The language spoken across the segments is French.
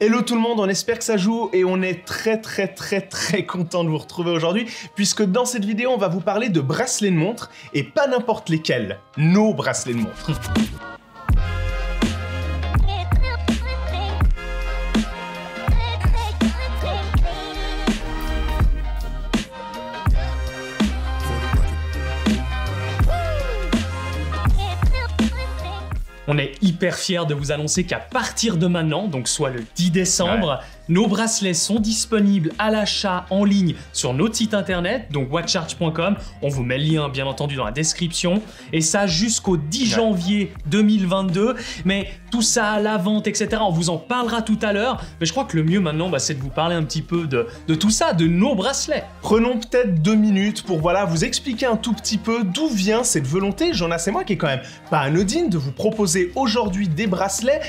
Hello tout le monde, on espère que ça joue et on est très content de vous retrouver aujourd'hui puisque dans cette vidéo on va vous parler de bracelets de montre et pas n'importe lesquels, nos bracelets de montre. On est hyper fiers de vous annoncer qu'à partir de maintenant, donc soit le 10 décembre, nos bracelets sont disponibles à l'achat en ligne sur notre site internet, donc watcharge.com. On vous met le lien bien entendu dans la description. Et ça jusqu'au 10 janvier 2022. Mais tout ça à la vente, etc. On vous en parlera tout à l'heure. Mais je crois que le mieux maintenant, c'est de vous parler un petit peu de tout ça, de nos bracelets. Prenons peut-être 2 minutes pour vous expliquer un tout petit peu d'où vient cette volonté, Jonas et moi, qui est quand même pas anodine, de vous proposer aujourd'hui des bracelets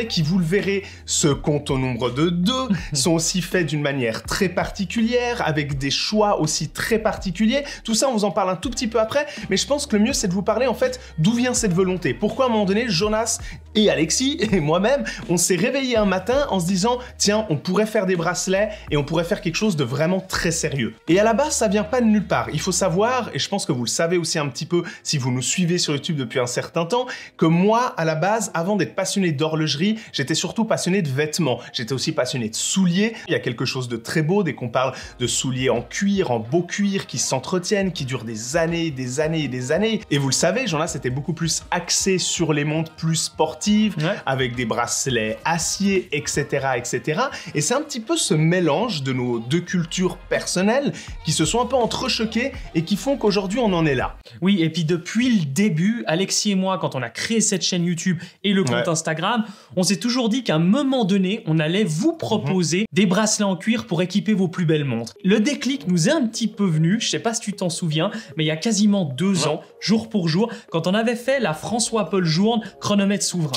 qui, vous le verrez, se comptent au nombre de 2, sont aussi faits d'une manière très particulière, avec des choix aussi très particuliers. Tout ça, on vous en parle un tout petit peu après, mais je pense que le mieux, c'est de vous parler en fait d'où vient cette volonté. Pourquoi à un moment donné, Jonas et Alexis et moi-même, on s'est réveillés un matin en se disant « Tiens, on pourrait faire des bracelets et on pourrait faire quelque chose de vraiment très sérieux. » Et à la base, ça vient pas de nulle part. Il faut savoir, et je pense que vous le savez aussi un petit peu si vous nous suivez sur YouTube depuis un certain temps, que moi, à la base, avant d'être passionné d'horlogerie, j'étais surtout passionné de vêtements. J'étais aussi passionné de souliers. Il y a quelque chose de très beau dès qu'on parle de souliers en cuir, en beau cuir, qui s'entretiennent, qui durent des années, des années et des années. Et vous le savez, Jonas, c'était beaucoup plus axé sur les montres plus sportives, avec des bracelets acier, etc., etc. Et c'est un petit peu ce mélange de nos deux cultures personnelles qui se sont un peu entrechoquées et qui font qu'aujourd'hui, on en est là. Oui, et puis depuis le début, Alexis et moi, quand on a créé cette chaîne YouTube et le compte Instagram, on s'est toujours dit qu'à un moment donné, on allait vous proposer des bracelets en cuir pour équiper vos plus belles montres. Le déclic nous est un petit peu venu, je sais pas si tu t'en souviens, mais il y a quasiment 2 ans, jour pour jour, quand on avait fait la François Paul Journe chronomètre souverain.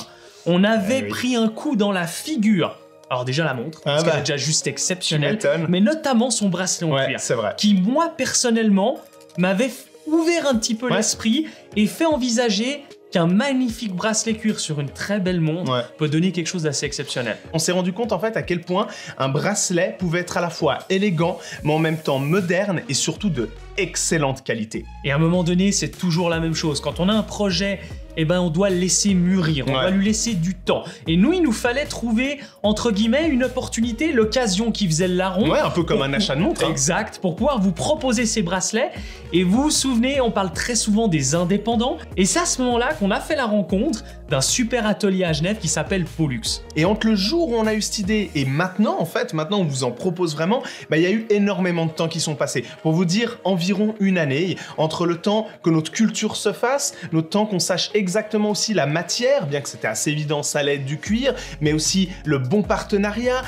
On avait pris un coup dans la figure. Alors déjà la montre, parce qu'elle est déjà juste exceptionnelle, mais notamment son bracelet en cuir, qui moi personnellement m'avait ouvert un petit peu l'esprit et fait envisager qu'un magnifique bracelet cuir sur une très belle montre peut donner quelque chose d'assez exceptionnel. On s'est rendu compte en fait à quel point un bracelet pouvait être à la fois élégant, mais en même temps moderne et surtout de excellente qualité. Et à un moment donné, c'est toujours la même chose. Quand on a un projet, on doit le laisser mûrir, on doit lui laisser du temps. Et nous, il nous fallait trouver, entre guillemets, une opportunité, l'occasion qui faisait le larron. Ouais, un peu comme un achat de montre. Exact, pour pouvoir vous proposer ces bracelets. Et vous vous souvenez, on parle très souvent des indépendants. Et c'est à ce moment-là qu'on a fait la rencontre d'un super atelier à Genève qui s'appelle Pollux. Et entre le jour où on a eu cette idée et maintenant, en fait, maintenant on vous en propose vraiment, il y a eu énormément de temps qui sont passés. Pour vous dire, environ 1 année, entre le temps que notre culture se fasse, le temps qu'on sache exactement aussi la matière, bien que c'était assez évident, ça allait être du cuir, mais aussi le bon partenariat.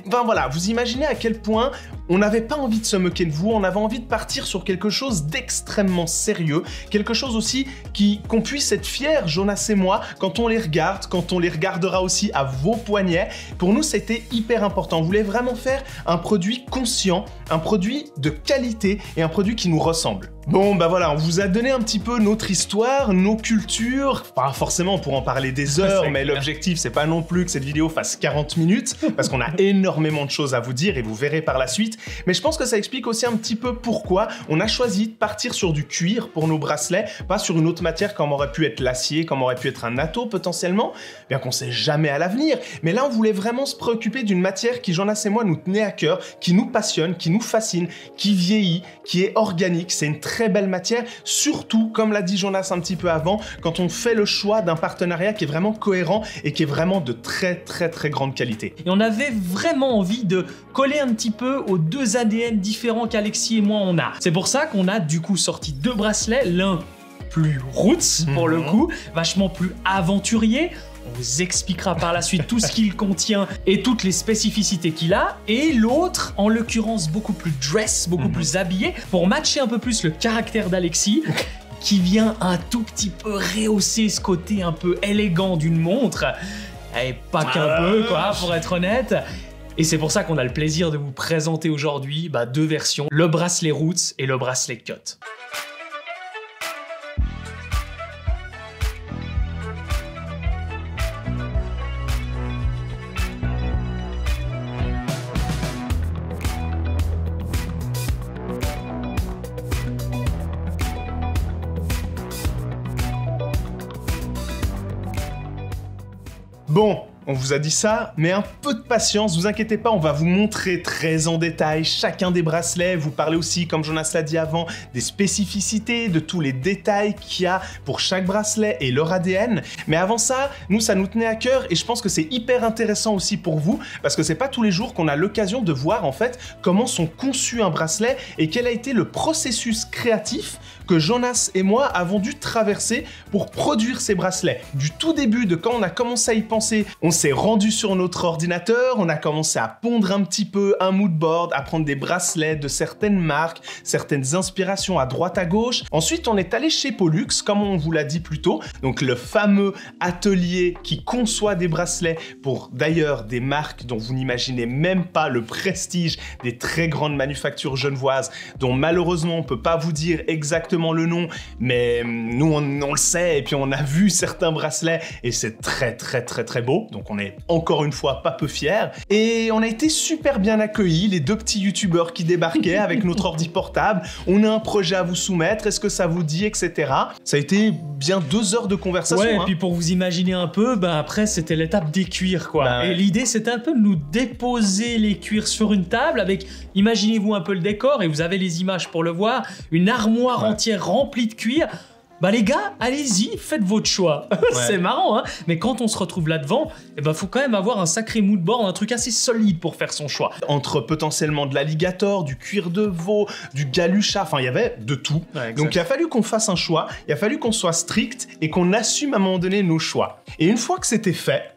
Enfin voilà, vous imaginez à quel point on n'avait pas envie de se moquer de vous, on avait envie de partir sur quelque chose d'extrêmement sérieux, quelque chose aussi qu'on puisse être fiers, Jonas et moi, quand on les regarde, quand on les regardera aussi à vos poignets. Pour nous, c'était hyper important. On voulait vraiment faire un produit conscient, un produit de qualité et un produit qui nous ressemble. Bon, voilà, on vous a donné un petit peu notre histoire, nos cultures. Pas forcément pour en parler des heures, mais l'objectif, c'est pas non plus que cette vidéo fasse 40 minutes, parce qu'on a énormément de choses à vous dire et vous verrez par la suite. Mais je pense que ça explique aussi un petit peu pourquoi on a choisi de partir sur du cuir pour nos bracelets, pas sur une autre matière comme aurait pu être l'acier, comme aurait pu être un atto potentiellement, bien qu'on sait jamais à l'avenir. Mais là, on voulait vraiment se préoccuper d'une matière qui, Jonas et moi, nous tenait à cœur, qui nous passionne, qui nous fascine, qui vieillit, qui est organique. C'est une très belle matière, surtout, comme l'a dit Jonas un petit peu avant, quand on fait le choix d'un partenariat qui est vraiment cohérent et qui est vraiment de très grande qualité. Et on avait vraiment envie de coller un petit peu aux 2 ADN différents qu'Alexis et moi on a. C'est pour ça qu'on a du coup sorti 2 bracelets, l'un plus roots pour le coup, vachement plus aventurier. On vous expliquera par la suite tout ce qu'il contient et toutes les spécificités qu'il a. Et l'autre, en l'occurrence, beaucoup plus dress, beaucoup plus habillé, pour matcher un peu plus le caractère d'Alexis, qui vient un tout petit peu rehausser ce côté un peu élégant d'une montre. Et pas qu'un peu, quoi, pour être honnête. Et c'est pour ça qu'on a le plaisir de vous présenter aujourd'hui 2 versions, le bracelet Roots et le bracelet Cut. Bon, on vous a dit ça, mais un peu de patience, vous inquiétez pas, on va vous montrer très en détail chacun des bracelets, vous parler aussi, comme Jonas l'a dit avant, des spécificités, de tous les détails qu'il y a pour chaque bracelet et leur ADN. Mais avant ça, nous, ça nous tenait à cœur et je pense que c'est hyper intéressant aussi pour vous, parce que c'est pas tous les jours qu'on a l'occasion de voir en fait comment sont conçus un bracelet et quel a été le processus créatif que Jonas et moi avons dû traverser pour produire ces bracelets. Du tout début, de quand on a commencé à y penser, on s'est rendu sur notre ordinateur, on a commencé à pondre un petit peu un mood board, à prendre des bracelets de certaines marques, certaines inspirations à droite à gauche. Ensuite, on est allé chez Pollux, comme on vous l'a dit plus tôt, donc le fameux atelier qui conçoit des bracelets pour d'ailleurs des marques dont vous n'imaginez même pas le prestige, des très grandes manufactures genevoises, dont malheureusement on peut pas vous dire exactement le nom, mais nous on le sait et puis on a vu certains bracelets et c'est très beau, donc on est encore une fois pas peu fiers et on a été super bien accueillis, les deux petits youtubeurs qui débarquaient avec notre ordi portable, on a un projet à vous soumettre, est-ce que ça vous dit, etc. Ça a été bien 2 heures de conversation. Ouais, et puis pour vous imaginer un peu, après c'était l'étape des cuirs quoi. Et l'idée c'était un peu de nous déposer les cuirs sur une table avec, imaginez-vous un peu le décor et vous avez les images pour le voir, une armoire entière remplie de cuir. Les gars, allez-y, faites votre choix. C'est marrant, hein, mais quand on se retrouve là-devant, faut quand même avoir un sacré mood board, un truc assez solide pour faire son choix. Entre potentiellement de l'alligator, du cuir de veau, du galucha, enfin il y avait de tout. Ouais, donc il a fallu qu'on fasse un choix, il a fallu qu'on soit strict et qu'on assume à un moment donné nos choix. Et une fois que c'était fait,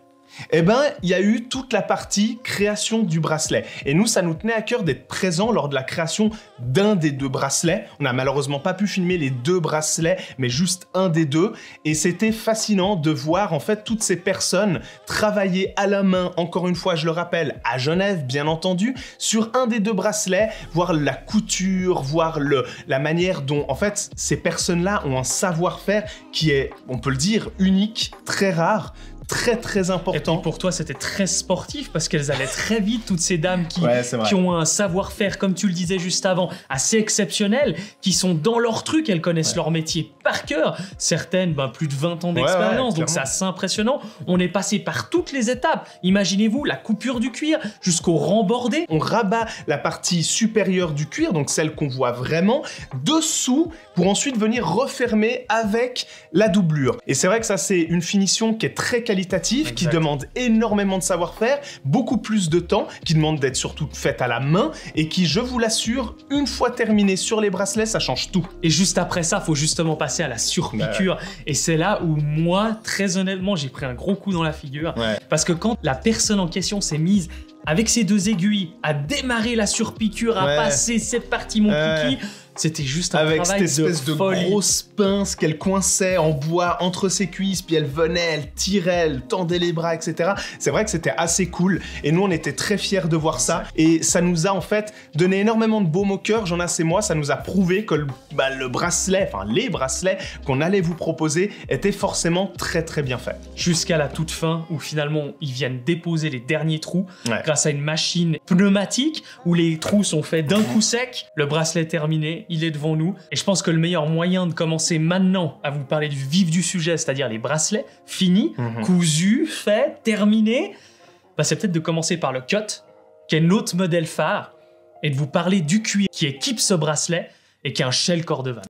il y a eu toute la partie création du bracelet. Et nous, ça nous tenait à cœur d'être présents lors de la création d'un des 2 bracelets. On n'a malheureusement pas pu filmer les 2 bracelets, mais juste un des 2. Et c'était fascinant de voir en fait toutes ces personnes travailler à la main, encore une fois, je le rappelle, à Genève, bien entendu, sur un des 2 bracelets, voir la couture, voir la manière dont en fait ces personnes-là ont un savoir-faire qui est, on peut le dire, unique, très rare. Très important. Et puis pour toi, c'était très sportif parce qu'elles allaient très vite, toutes ces dames qui ont un savoir-faire, comme tu le disais juste avant, assez exceptionnel, qui sont dans leur truc, elles connaissent leur métier par cœur. Certaines, plus de 20 ans d'expérience, donc c'est assez impressionnant. On est passé par toutes les étapes. Imaginez-vous la coupure du cuir jusqu'au rembordé. On rabat la partie supérieure du cuir, donc celle qu'on voit vraiment, dessous, pour ensuite venir refermer avec la doublure. Et c'est vrai que ça, c'est une finition qui est très qualitative, qui demande énormément de savoir-faire, beaucoup plus de temps, qui demande d'être surtout faite à la main et qui, je vous l'assure, une fois terminée sur les bracelets, ça change tout. Et juste après ça, faut justement passer à la surpiqûre. Et c'est là où moi, très honnêtement, j'ai pris un gros coup dans la figure. Parce que quand la personne en question s'est mise avec ses 2 aiguilles à démarrer la surpiqûre, à passer cette partie mon kiki, c'était juste un avec travail cette espèce de grosse pince qu'elle coinçait en bois entre ses cuisses, puis elle venait, elle tirait, elle tendait les bras, etc. C'est vrai que c'était assez cool et nous on était très fiers de voir ça et ça nous a en fait donné énormément de baume au cœur, Jonas et moi, ça nous a prouvé que le bracelet, enfin les bracelets qu'on allait vous proposer étaient forcément très bien faits. Jusqu'à la toute fin où finalement ils viennent déposer les derniers trous grâce à une machine pneumatique où les trous sont faits d'un coup sec, le bracelet terminé, il est devant nous. Et je pense que le meilleur moyen de commencer maintenant à vous parler du vif du sujet, c'est-à-dire les bracelets finis, cousus, faits, terminés, c'est peut-être de commencer par le cut, qui est notre modèle phare, et de vous parler du cuir qui équipe ce bracelet et qui est un shell Cordovan.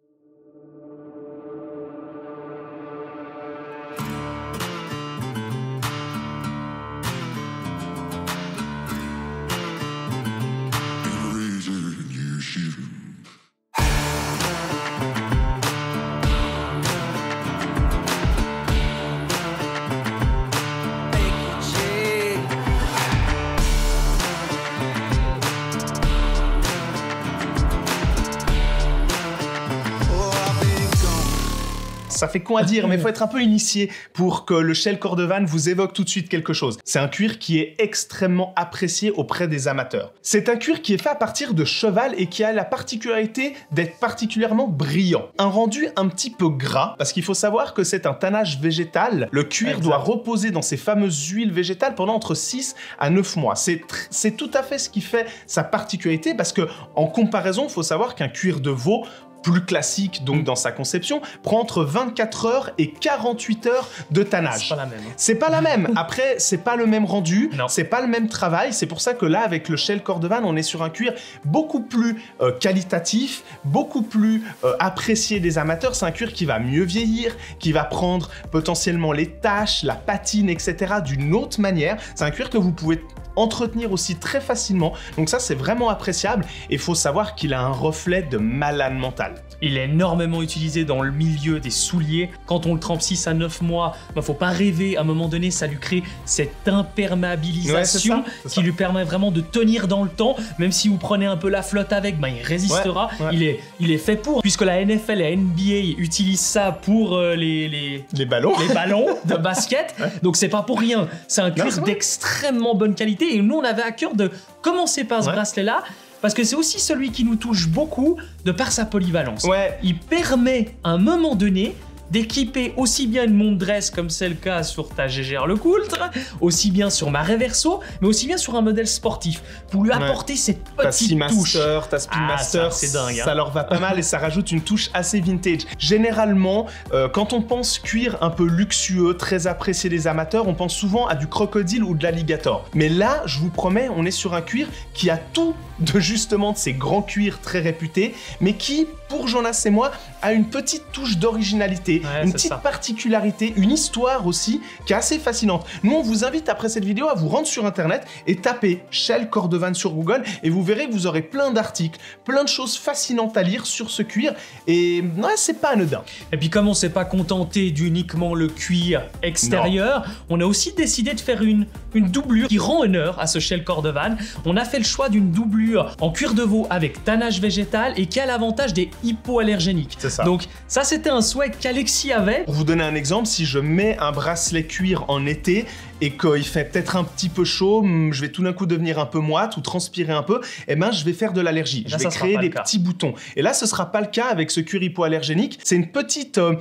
Ça fait con à dire, mais il faut être un peu initié pour que le shell Cordovan vous évoque tout de suite quelque chose. C'est un cuir qui est extrêmement apprécié auprès des amateurs. C'est un cuir qui est fait à partir de cheval et qui a la particularité d'être particulièrement brillant. Un rendu un petit peu gras, parce qu'il faut savoir que c'est un tannage végétal. Le cuir doit reposer dans ces fameuses huiles végétales pendant entre 6 à 9 mois. C'est tout à fait ce qui fait sa particularité, parce que en comparaison, il faut savoir qu'un cuir de veau plus classique donc dans sa conception, prend entre 24 heures et 48 heures de tannage. C'est pas la même. C'est pas la même. Après, c'est pas le même rendu, Non. c'est pas le même travail. C'est pour ça que là, avec le Shell Cordovan, on est sur un cuir beaucoup plus qualitatif, beaucoup plus apprécié des amateurs. C'est un cuir qui va mieux vieillir, qui va prendre potentiellement les taches, la patine, etc. d'une autre manière. C'est un cuir que vous pouvez entretenir aussi très facilement. Donc ça, c'est vraiment appréciable. Et il faut savoir qu'il a un reflet de malade mental. Il est énormément utilisé dans le milieu des souliers. Quand on le trempe 6 à 9 mois, faut pas rêver, à un moment donné, ça lui crée cette imperméabilisation Ouais, c'est ça. qui lui permet vraiment de tenir dans le temps. Même si vous prenez un peu la flotte avec, il résistera. Ouais. Il est fait pour. Puisque la NFL et la NBA utilisent ça pour les ballons. ballons de basket. Ouais. Donc c'est pas pour rien. C'est un cuir c'est vrai. d'extrêmement bonne qualité. Et nous, on avait à cœur de commencer par ce bracelet-là. Parce que c'est aussi celui qui nous touche beaucoup de par sa polyvalence. Ouais. Il permet à un moment donné d'équiper aussi bien une montre dress comme c'est le cas sur ta GGR LeCoultre, aussi bien sur ma Reverso, mais aussi bien sur un modèle sportif, pour lui apporter cette Ta petite touche. Seamaster, ta Speedmaster, c'est dingue. Ça leur va pas mal et ça rajoute une touche assez vintage. Généralement, quand on pense cuir un peu luxueux, très apprécié des amateurs, on pense souvent à du crocodile ou de l'alligator. Mais là, je vous promets, on est sur un cuir qui a tout de justement de ces grands cuirs très réputés, mais qui, pour Jonas et moi, a une petite touche d'originalité, une petite particularité, une histoire aussi qui est assez fascinante. Nous, on vous invite après cette vidéo à vous rendre sur internet et taper Shell Cordovan sur Google et vous verrez que vous aurez plein d'articles, plein de choses fascinantes à lire sur ce cuir et ouais, c'est pas anodin. Et puis comme on s'est pas contenté d'uniquement le cuir extérieur, on a aussi décidé de faire une doublure qui rend honneur à ce Shell Cordovan. On a fait le choix d'une doublure en cuir de veau avec tannage végétal et qui a l'avantage des hypoallergéniques. C'est ça. Donc ça, c'était un souhait qu'Alexis avait. Pour vous donner un exemple, si je mets un bracelet cuir en été et qu'il fait peut-être un petit peu chaud, je vais tout d'un coup devenir un peu moite ou transpirer un peu, eh ben je vais faire de l'allergie. Je vais créer des petits boutons. Et là, ce sera pas le cas avec ce cuir hypoallergénique. C'est une petite... un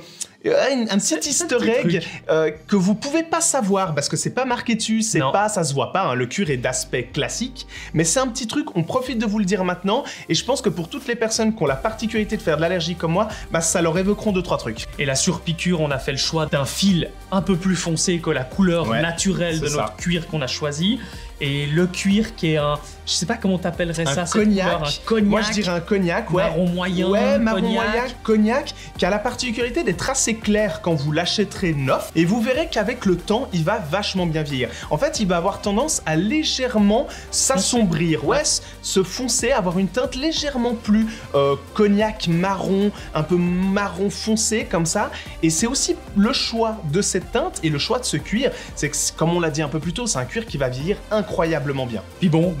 petit easter egg que vous pouvez pas savoir parce que c'est pas marqué dessus, c'est pas, ça se voit pas, hein, le cuir est d'aspect classique, mais c'est un petit truc, on profite de vous le dire maintenant et je pense que pour toutes les personnes qui ont la particularité de faire de l'allergie comme moi, ça leur évoqueront 2-3 trucs. Et la surpiqûre, on a fait le choix d'un fil un peu plus foncé que la couleur naturelle de notre cuir qu'on a choisi. Et le cuir qui est un... Je sais pas comment t'appellerais ça, cette couleur, un cognac. Moi, je dirais un cognac, marron moyen, marron moyen, cognac, qui a la particularité d'être assez clair quand vous l'achèterez neuf. Et vous verrez qu'avec le temps, il va vachement bien vieillir. En fait, il va avoir tendance à légèrement s'assombrir, se foncer, avoir une teinte légèrement plus cognac marron, un peu marron foncé comme ça. Et c'est aussi le choix de cette teinte et le choix de ce cuir. C'est que, comme on l'a dit un peu plus tôt, c'est un cuir qui va vieillir incroyablement bien. Puis bon,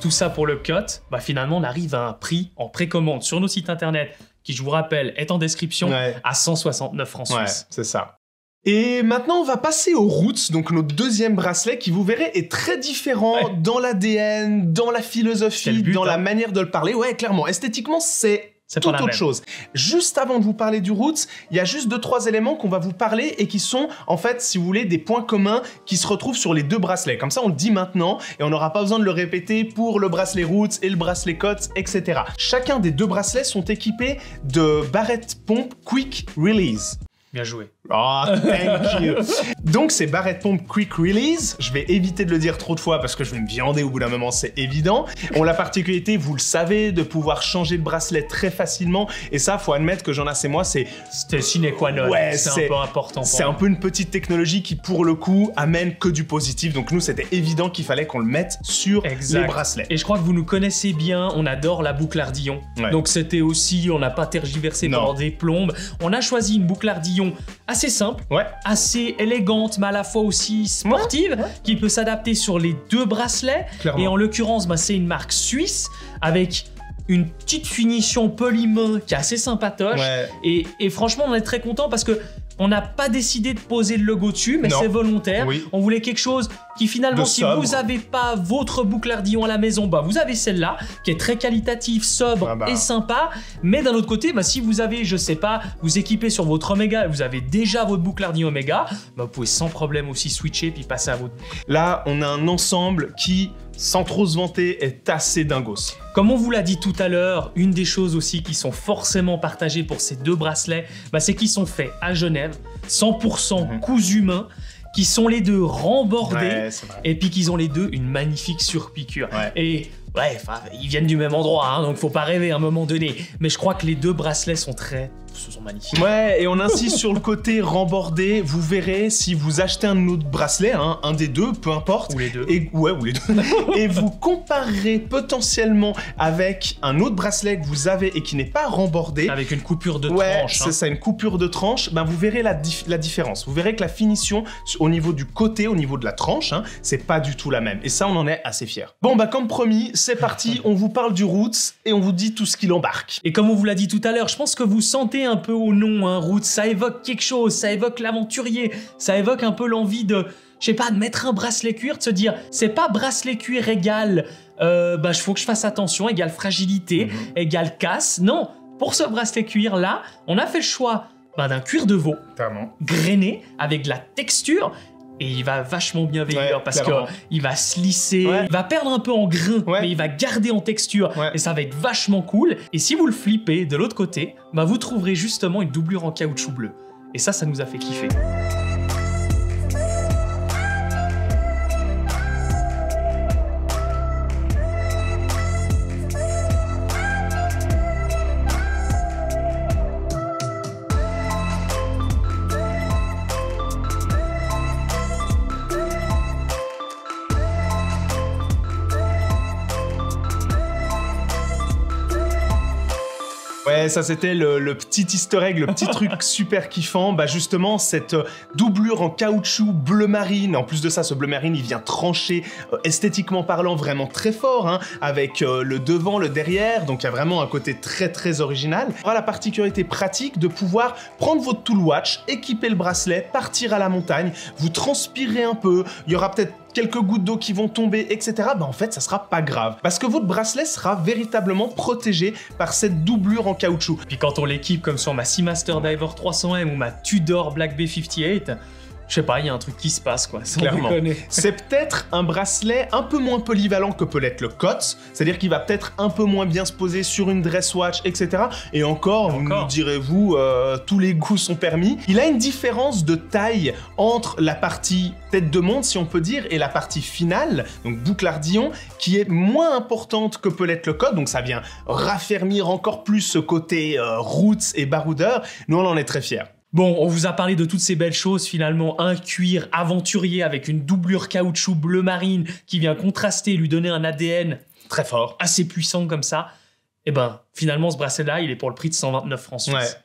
tout ça pour le cut, finalement on arrive à un prix en précommande sur nos sites internet qui, je vous rappelle, est en description à 169 francs suisses. Ouais, c'est ça. Et maintenant, on va passer aux Roots, donc notre deuxième bracelet qui, vous verrez, est très différent dans l'ADN, dans la philosophie, dans la manière de le parler. Ouais, clairement, esthétiquement, c'est tout autre chose. Juste avant de vous parler du Roots, il y a juste 2-3 éléments qu'on va vous parler et qui sont, en fait, si vous voulez, des points communs qui se retrouvent sur les deux bracelets. Comme ça, on le dit maintenant et on n'aura pas besoin de le répéter pour le bracelet Roots et le bracelet Cotes, etc. Chacun des deux bracelets sont équipés de barrettes pompe Quick Release. Bien joué. Oh, thank you. Donc, c'est barrette pompe Quick Release. Je vais éviter de le dire trop de fois parce que je vais me viander au bout d'un moment, c'est évident. On a la particularité, vous le savez, de pouvoir changer de bracelet très facilement. Et ça, faut admettre que Jonas et moi, c'était sine qua non. C'est un peu important. C'est un peu une petite technologie qui, pour le coup, amène que du positif. Donc, nous, c'était évident qu'il fallait qu'on le mette sur les bracelets. Et je crois que vous nous connaissez bien. On adore la boucle ardillon. Donc, c'était aussi, on n'a pas tergiversé pendant des plombes. On a choisi une boucle ardillon assez simple, assez élégante, mais à la fois aussi sportive, qui peut s'adapter sur les deux bracelets. Clairement. Et en l'occurrence, c'est une marque suisse avec une petite finition polymain qui est assez sympatoche. Et franchement, on est très content parce que on n'a pas décidé de poser le logo dessus, mais c'est volontaire. On voulait quelque chose qui finalement, si vous n'avez pas votre boucle ardillon à la maison, vous avez celle-là, qui est très qualitative, sobre et sympa. Mais d'un autre côté, si vous avez, je sais pas, vous équipez sur votre Omega et vous avez déjà votre boucle ardillon Omega, vous pouvez sans problème aussi switcher puis passer à votre... Là, on a un ensemble qui sans trop se vanter, est assez dingos. Comme on vous l'a dit tout à l'heure, une des choses aussi qui sont forcément partagées pour ces 2 bracelets, c'est qu'ils sont faits à Genève, 100% cousu main, qui sont les 2 rembordés, et puis qu'ils ont les 2 une magnifique surpiqûre. Et ouais, ils viennent du même endroit, hein, donc faut pas rêver à un moment donné. Mais je crois que les 2 bracelets sont magnifiques. Ouais, et on insiste sur le côté rembordé. Vous verrez, si vous achetez un autre bracelet, hein, un des 2, peu importe. Ou les 2. Ou les 2. Et vous comparerez potentiellement avec un autre bracelet que vous avez et qui n'est pas rembordé. Avec une coupure de tranche. Ouais, c'est ça, une coupure de tranche. Vous verrez la différence. Vous verrez que la finition au niveau du côté, au niveau de la tranche, hein, c'est pas du tout la même. Et ça, on en est assez fiers. Bon, comme promis, c'est parti. On vous parle du Roots et on vous dit tout ce qu'il embarque. Et comme on vous l'a dit tout à l'heure, je pense que vous sentez un peu au nom, hein, Roots, ça évoque quelque chose, ça évoque l'aventurier, ça évoque un peu l'envie de, je sais pas, de mettre un bracelet cuir, de se dire, c'est pas bracelet cuir égal, faut que je fasse attention, égal fragilité, égal casse. Non, pour ce bracelet cuir là, on a fait le choix d'un cuir de veau, grainé, avec de la texture. Et il va vachement bien vieillir parce qu'il va se lisser, il va perdre un peu en grain, mais il va garder en texture et ça va être vachement cool. Et si vous le flippez de l'autre côté, vous trouverez justement une doublure en caoutchouc bleu. Et ça nous a fait kiffer. Ouais, ça c'était le petit easter egg, le petit truc super kiffant. Justement, cette doublure en caoutchouc bleu marine. En plus de ça, ce bleu marine, il vient trancher, esthétiquement parlant, vraiment très fort, hein, avec le devant, le derrière. Donc il y a vraiment un côté très très original. On aura la particularité pratique de pouvoir prendre votre tool watch, équiper le bracelet, partir à la montagne, vous transpirez un peu, il y aura peut-être quelques gouttes d'eau qui vont tomber, etc. En fait, ça sera pas grave. Parce que votre bracelet sera véritablement protégé par cette doublure en caoutchouc. Puis quand on l'équipe comme sur ma Seamaster Diver 300M ou ma Tudor Black Bay 58, je sais pas, il y a un truc qui se passe, quoi. Clairement. C'est peut-être un bracelet un peu moins polyvalent que peut l'être le COTS, c'est-à-dire qu'il va peut-être un peu moins bien se poser sur une dress watch, etc. Et encore, nous direz-vous, tous les goûts sont permis. Il a une différence de taille entre la partie tête de montre, si on peut dire, et la partie finale, donc boucle ardillon, qui est moins importante que peut l'être le COTS, donc ça vient raffermir encore plus ce côté roots et baroudeur. Nous, on en est très fiers. Bon, on vous a parlé de toutes ces belles choses, finalement, un cuir aventurier avec une doublure caoutchouc bleu marine qui vient contraster et lui donner un ADN très fort, assez puissant comme ça. Et finalement, ce bracelet-là, il est pour le prix de 129 francs suisses.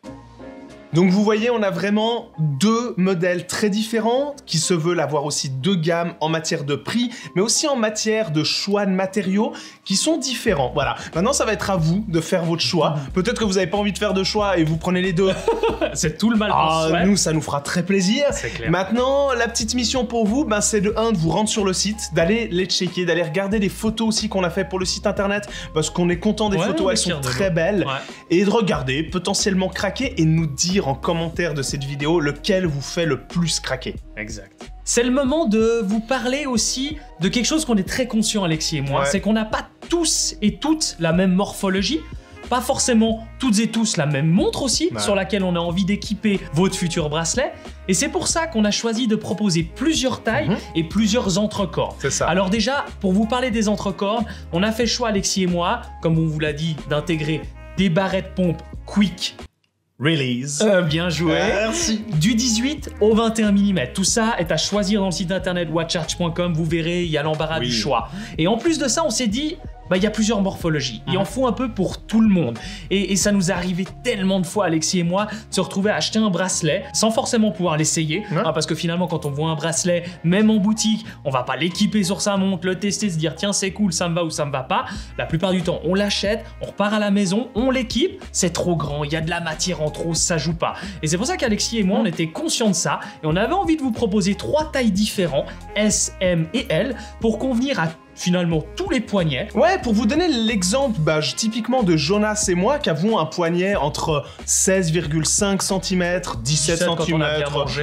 Donc vous voyez, on a vraiment 2 modèles très différents, qui se veulent avoir aussi 2 gammes en matière de prix, mais aussi en matière de choix de matériaux qui sont différents. Voilà, maintenant ça va être à vous de faire votre choix. Peut-être que vous n'avez pas envie de faire de choix et vous prenez les 2. C'est tout le mal qu'on souhaite. Nous, ça nous fera très plaisir. C'est clair. Maintenant, la petite mission pour vous, c'est de vous rendre sur le site, d'aller les checker, d'aller regarder des photos aussi qu'on a fait pour le site internet, parce qu'on est content des photos, elles sont très belles, et de regarder, potentiellement craquer et nous dire en commentaire de cette vidéo lequel vous fait le plus craquer. Exact. C'est le moment de vous parler aussi de quelque chose qu'on est très conscient, Alexis et moi, c'est qu'on n'a pas tous et toutes la même morphologie, pas forcément toutes et tous la même montre aussi, sur laquelle on a envie d'équiper votre futur bracelet, et c'est pour ça qu'on a choisi de proposer plusieurs tailles et plusieurs entrecordes. C'est ça. Alors déjà, pour vous parler des entrecordes, on a fait le choix, Alexis et moi, comme on vous l'a dit, d'intégrer des barrettes pompe Quick Release. Bien joué. Merci. Du 18 au 21 mm. Tout ça est à choisir dans le site internet watcharch.com. Vous verrez, il y a l'embarras du choix. Et en plus de ça, on s'est dit, il y a plusieurs morphologies. Il en faut un peu pour tout le monde. Et ça nous est arrivé tellement de fois, Alexis et moi, de se retrouver à acheter un bracelet sans forcément pouvoir l'essayer. Parce que finalement, quand on voit un bracelet, même en boutique, on va pas l'équiper sur sa montre, le tester, se dire tiens, c'est cool, ça me va ou ça me va pas. La plupart du temps, on l'achète, on repart à la maison, on l'équipe, c'est trop grand, il y a de la matière en trop, ça joue pas. Et c'est pour ça qu'Alexis et moi, on était conscients de ça et on avait envie de vous proposer 3 tailles différentes, S, M et L, pour convenir à finalement tous les poignets. Ouais, pour vous donner l'exemple typiquement de Jonas et moi qui avons un poignet entre 16,5 cm, 17 cm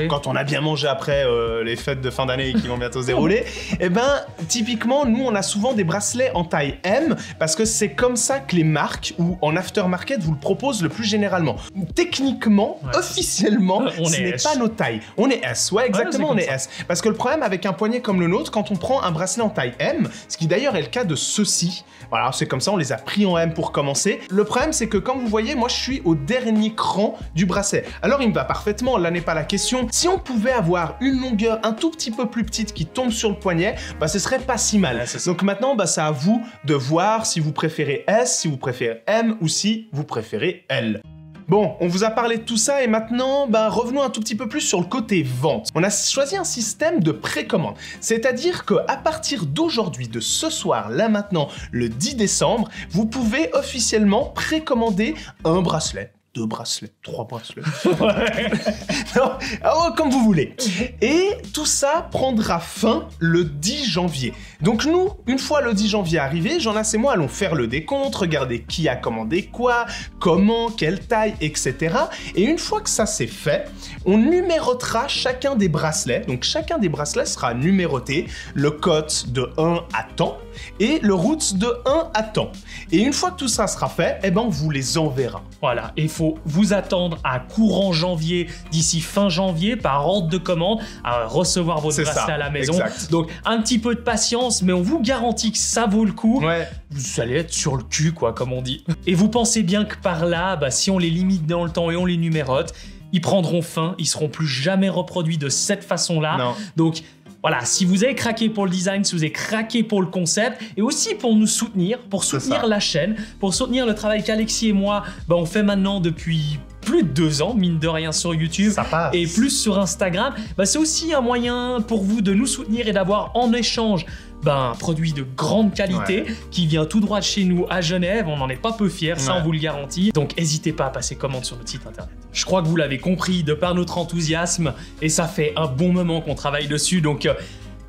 quand on a bien mangé après les fêtes de fin d'année qui vont bientôt se dérouler. Et ben typiquement nous on a souvent des bracelets en taille M parce que c'est comme ça que les marques ou en aftermarket vous le proposent le plus généralement. Techniquement, officiellement, ce n'est pas nos tailles. On est S, ouais exactement, on est S. Parce que le problème avec un poignet comme le nôtre, quand on prend un bracelet en taille M, ce qui d'ailleurs est le cas de ceux-ci, voilà, c'est comme ça, on les a pris en M pour commencer. Le problème, c'est que comme vous voyez, moi je suis au dernier cran du bracelet. Alors il me va parfaitement, là n'est pas la question. Si on pouvait avoir une longueur un tout petit peu plus petite qui tombe sur le poignet, ce serait pas si mal. Donc maintenant, c'est à vous de voir si vous préférez S, si vous préférez M ou si vous préférez L. Bon, on vous a parlé de tout ça et maintenant, revenons un tout petit peu plus sur le côté vente. On a choisi un système de précommande, c'est-à-dire qu'à partir d'aujourd'hui, de ce soir, là maintenant, le 10 décembre, vous pouvez officiellement précommander un bracelet. 2 bracelets, 3 bracelets. Non, comme vous voulez. Et tout ça prendra fin le 10 janvier. Donc nous, une fois le 10 janvier arrivé, Jonas et moi allons faire le décompte, regarder qui a commandé quoi, comment, quelle taille, etc. Et une fois que ça c'est fait, on numérotera chacun des bracelets. Donc chacun des bracelets sera numéroté, le code de 1 à temps et le route de 1 à temps. Et une fois que tout ça sera fait, on vous les enverra. Voilà, il faut vous attendre à courant janvier, d'ici fin janvier, par ordre de commande, à recevoir votre bracelet à la maison. Exact. Donc un petit peu de patience, mais on vous garantit que ça vaut le coup. Ouais. Vous allez être sur le cul, comme on dit. Et vous pensez bien que par là, si on les limite dans le temps et on les numérote, ils prendront fin, ils seront plus jamais reproduits de cette façon-là. Non. Donc voilà, si vous avez craqué pour le design, si vous avez craqué pour le concept, et aussi pour nous soutenir, pour soutenir la chaîne, pour soutenir le travail qu'Alexis et moi, on fait maintenant depuis plus de 2 ans, mine de rien, sur YouTube, et plus sur Instagram, c'est aussi un moyen pour vous de nous soutenir et d'avoir en échange un produit de grande qualité qui vient tout droit de chez nous à Genève. On n'en est pas peu fiers, ça on vous le garantit. Donc n'hésitez pas à passer commande sur notre site internet. Je crois que vous l'avez compris de par notre enthousiasme et ça fait un bon moment qu'on travaille dessus. Donc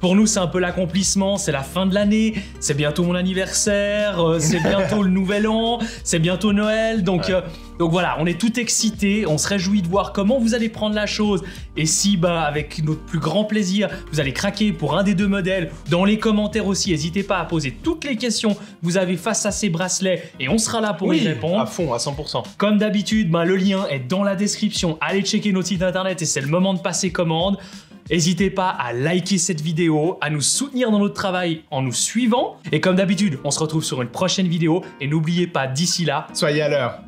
pour nous, c'est un peu l'accomplissement, c'est la fin de l'année, c'est bientôt mon anniversaire, c'est bientôt le nouvel an, c'est bientôt Noël, donc voilà, on est tout excités, on se réjouit de voir comment vous allez prendre la chose, et si, avec notre plus grand plaisir, vous allez craquer pour un des 2 modèles, dans les commentaires aussi, n'hésitez pas à poser toutes les questions que vous avez face à ces bracelets, et on sera là pour y répondre. À fond, à 100%. Comme d'habitude, le lien est dans la description, allez checker notre site internet, et c'est le moment de passer commande. N'hésitez pas à liker cette vidéo, à nous soutenir dans notre travail en nous suivant. Et comme d'habitude, on se retrouve sur une prochaine vidéo. Et n'oubliez pas, d'ici là, soyez à l'heure.